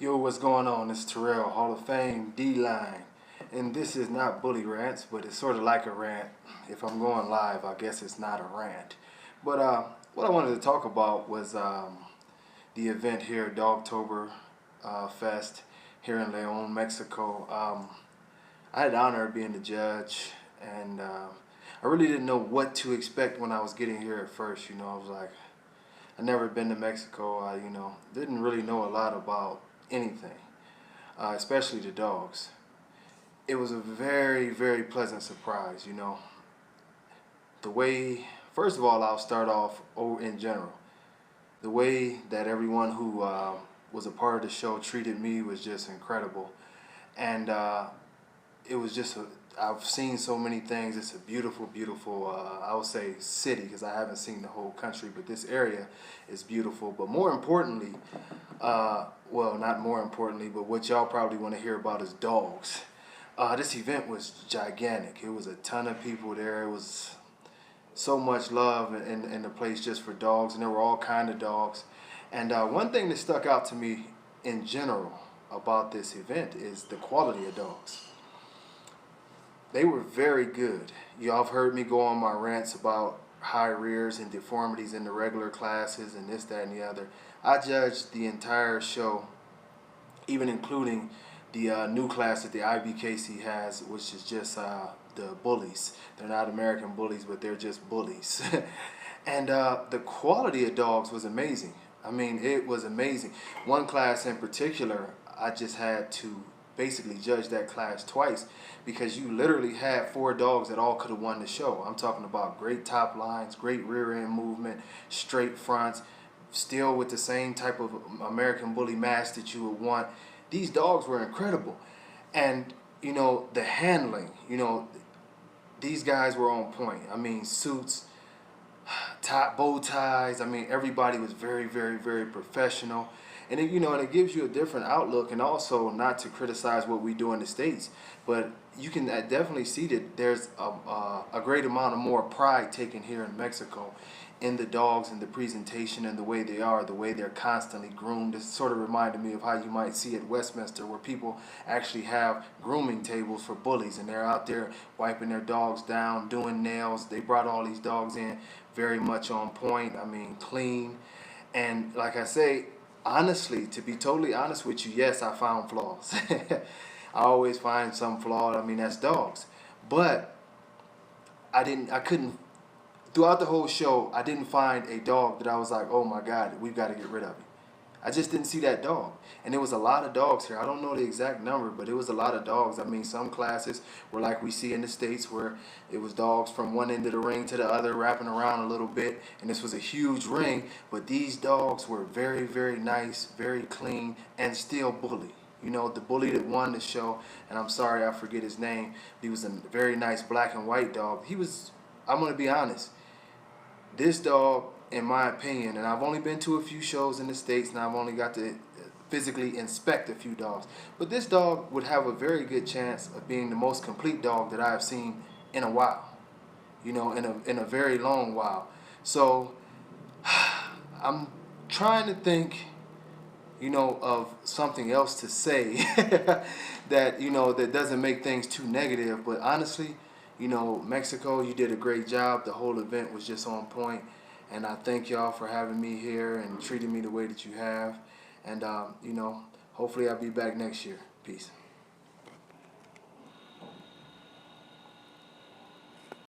Yo, what's going on? It's Terrell, Hall of Fame, D-Line. And this is not bully rants, but it's sort of like a rant. If I'm going live, I guess it's not a rant. But what I wanted to talk about was the event here, Dogtober Fest, here in Leon, Mexico. I had the honor of being the judge, and I really didn't know what to expect when I was getting here at first. I was like, I never been to Mexico. I, didn't really know a lot about anything, especially the dogs. It was a very, very pleasant surprise. The way, first of all, I'll start off in general. The way that everyone who was a part of the show treated me was just incredible, and it was just I've seen so many things. It's a beautiful, beautiful, I would say city, because I haven't seen the whole country, but this area is beautiful. But more importantly, well, not more importantly, but what y'all probably want to hear about is dogs. This event was gigantic. It was a ton of people there. It was so much love in the place just for dogs, and there were all kind of dogs. And one thing that stuck out to me in general about this event is the quality of dogs. They were very good. Y'all have heard me go on my rants about high rears and deformities in the regular classes and this, that, and the other. I judged the entire show, even including the new class that the IBKC has, which is just the bullies. They're not American bullies, but they're just bullies. And the quality of dogs was amazing. I mean, it was amazing. One class in particular, I just had to basically judge that class twice, because you literally had 4 dogs that all could have won the show. I'm talking about great top lines, great rear end movement, straight fronts, still with the same type of American bully mask that you would want. These dogs were incredible. And the handling, these guys were on point. I mean, suits, top bow ties. I mean, everybody was very, very, very professional. And it gives you a different outlook, and also not to criticize what we do in the States, but you can definitely see that there's a great amount of more pride taken here in Mexico in the dogs and the presentation and the way they are, the way they're constantly groomed. It sort of reminded me of how you might see at Westminster, where people actually have grooming tables for bullies, and they're out there wiping their dogs down, doing nails. They brought all these dogs in very much on point. I mean, clean. And like I say, honestly, to be totally honest with you, yes, I found flaws. I always find some flaw. I mean, that's dogs. But I couldn't, throughout the whole show, I didn't find a dog that I was like, oh my God, we've got to get rid of him. I just didn't see that dog. And there was a lot of dogs here. I don't know the exact number, but it was a lot of dogs. I mean, some classes were like we see in the States, where it was dogs from one end of the ring to the other, wrapping around a little bit, and this was a huge ring. But these dogs were very, very nice, very clean, and still bully. The bully that won the show, and I'm sorry I forget his name, he was a very nice black and white dog. I'm going to be honest, this dog, in my opinion, and I've only been to a few shows in the States, and I've only got to physically inspect a few dogs, but this dog would have a very good chance of being the most complete dog that I have seen in a while, in a very long while. So I'm trying to think, of something else to say that, that doesn't make things too negative. But honestly, Mexico, you did a great job. The whole event was just on point. And I thank y'all for having me here and treating me the way that you have. And, hopefully I'll be back next year. Peace.